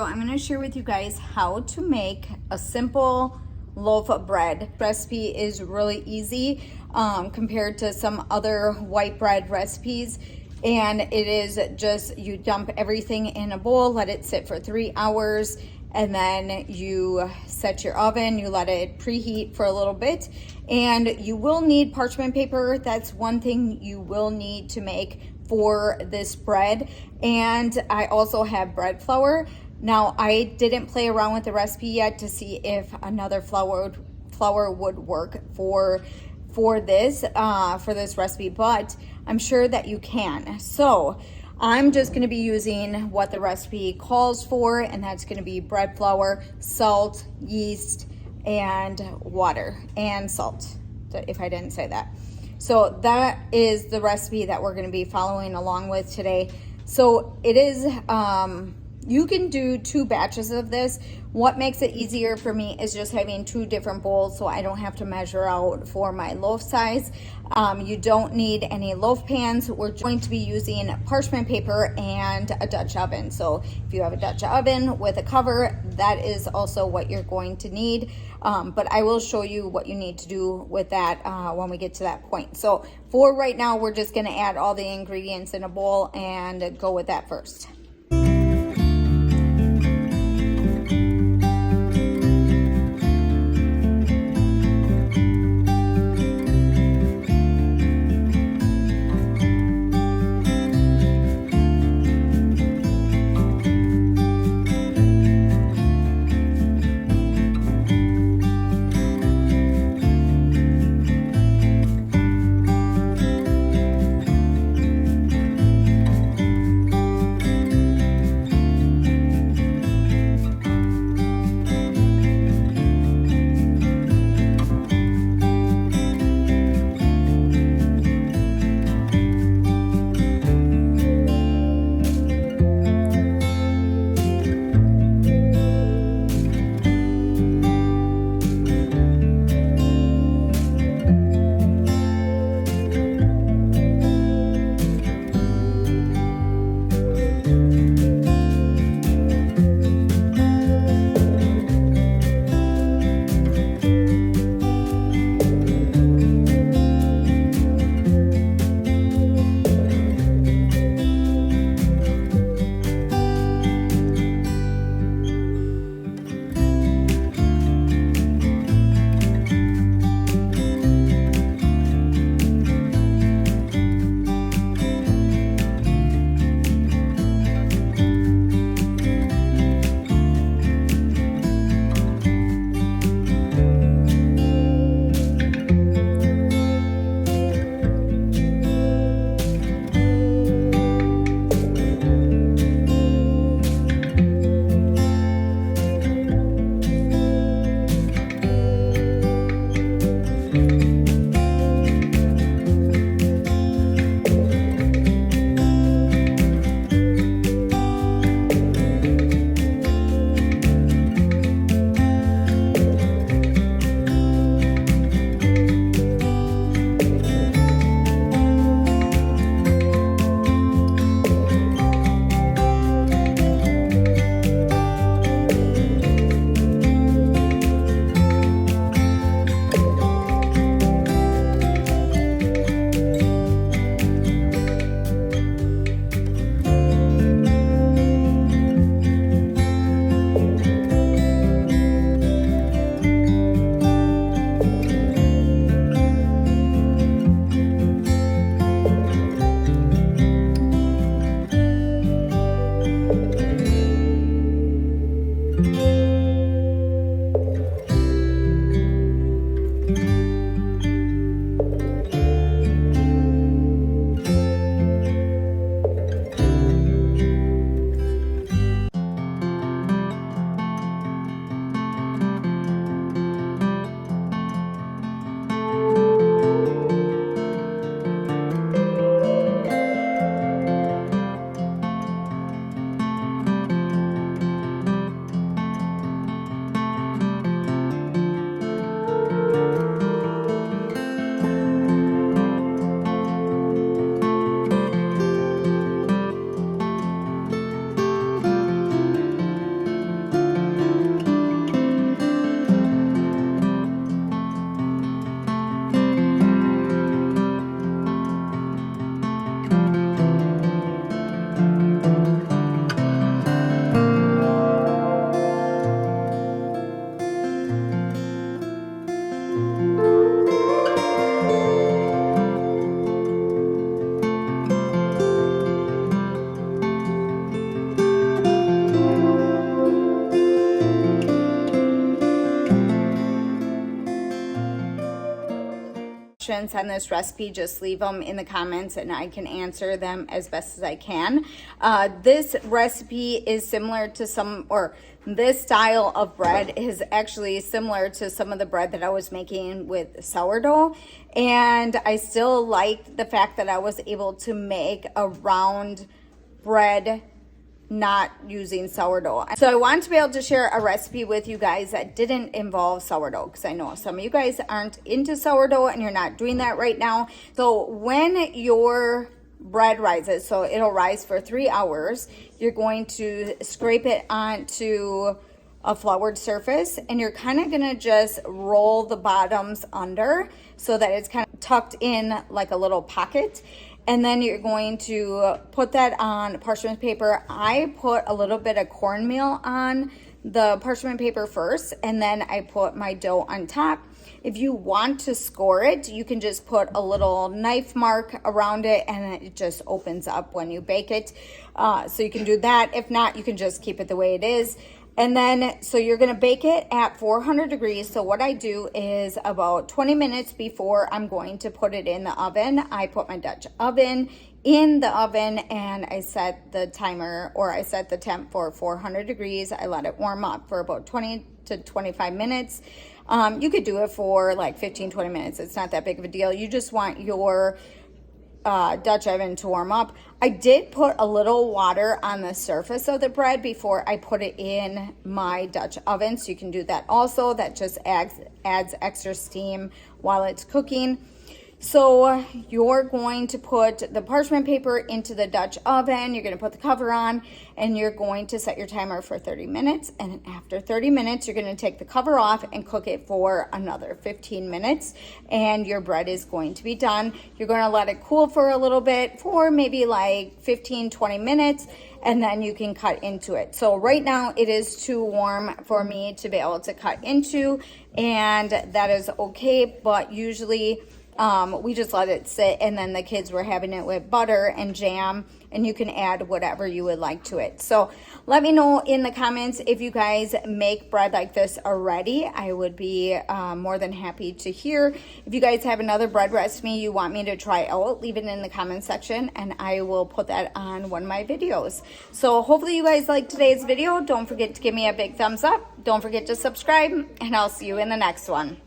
So I'm going to share with you guys how to make a simple loaf of bread. Recipe is really easy compared to some other white bread recipes, and it is just you dump everything in a bowl, let it sit for 3 hours, and then you set your oven, you let it preheat for a little bit, and you will need parchment paper. That's one thing you will need to make for this bread. And I also have bread flour. Now, I didn't play around with the recipe yet to see if another flour would work for this recipe, but I'm sure that you can. So I'm just going to be using what the recipe calls for, and that's going to be bread flour, salt, yeast, and water, and salt, if I didn't say that. So that is the recipe that we're going to be following along with today. So it is, you can do 2 batches of this. What makes it easier for me is just having 2 different bowls so I don't have to measure out for my loaf size. You don't need any loaf pans. We're going to be using parchment paper and a Dutch oven. So if you have a Dutch oven with a cover, that is also what you're going to need. But I will show you what you need to do with that when we get to that point. So for right now, we're just going to add all the ingredients in a bowl and go with that first. questions on this recipe, just leave them in the comments and I can answer them as best as I can. This recipe is similar to this style of bread is actually similar to some of the bread that I was making with sourdough. And I still liked the fact that I was able to make a round bread not using sourdough. So I wanted to be able to share a recipe with you guys that didn't involve sourdough, because I know some of you guys aren't into sourdough and you're not doing that right now. So when your bread rises, so it'll rise for 3 hours, you're going to scrape it onto a floured surface, and you're kind of gonna just roll the bottoms under so that it's kind of tucked in like a little pocket. And then you're going to put that on parchment paper. I put a little bit of cornmeal on the parchment paper first, and then I put my dough on top. If you want to score it, you can just put a little knife mark around it and it just opens up when you bake it. So you can do that. If not, you can just keep it the way it is. And then, so you're gonna bake it at 400 degrees. So what I do is about 20 minutes before I'm going to put it in the oven, I put my Dutch oven in the oven and I set the timer, or I set the temp for 400 degrees. I let it warm up for about 20 to 25 minutes. You could do it for like 15-20 minutes. It's not that big of a deal. You just want your Dutch oven to warm up. I did put a little water on the surface of the bread before I put it in my Dutch oven, so you can do that also. That just adds extra steam while it's cooking. So you're going to put the parchment paper into the Dutch oven, you're going to put the cover on, and you're going to set your timer for 30 minutes. And after 30 minutes, you're going to take the cover off and cook it for another 15 minutes. And your bread is going to be done. You're going to let it cool for a little bit, for maybe like 15-20 minutes, and then you can cut into it. So right now it is too warm for me to be able to cut into, and that is okay, but usually we just let it sit, and then the kids were having it with butter and jam, and you can add whatever you would like to it. So let me know in the comments if you guys make bread like this already. I would be more than happy to hear. If you guys have another bread recipe you want me to try out, leave it in the comment section and I will put that on one of my videos. So hopefully you guys liked today's video. Don't forget to give me a big thumbs up. Don't forget to subscribe, and I'll see you in the next one.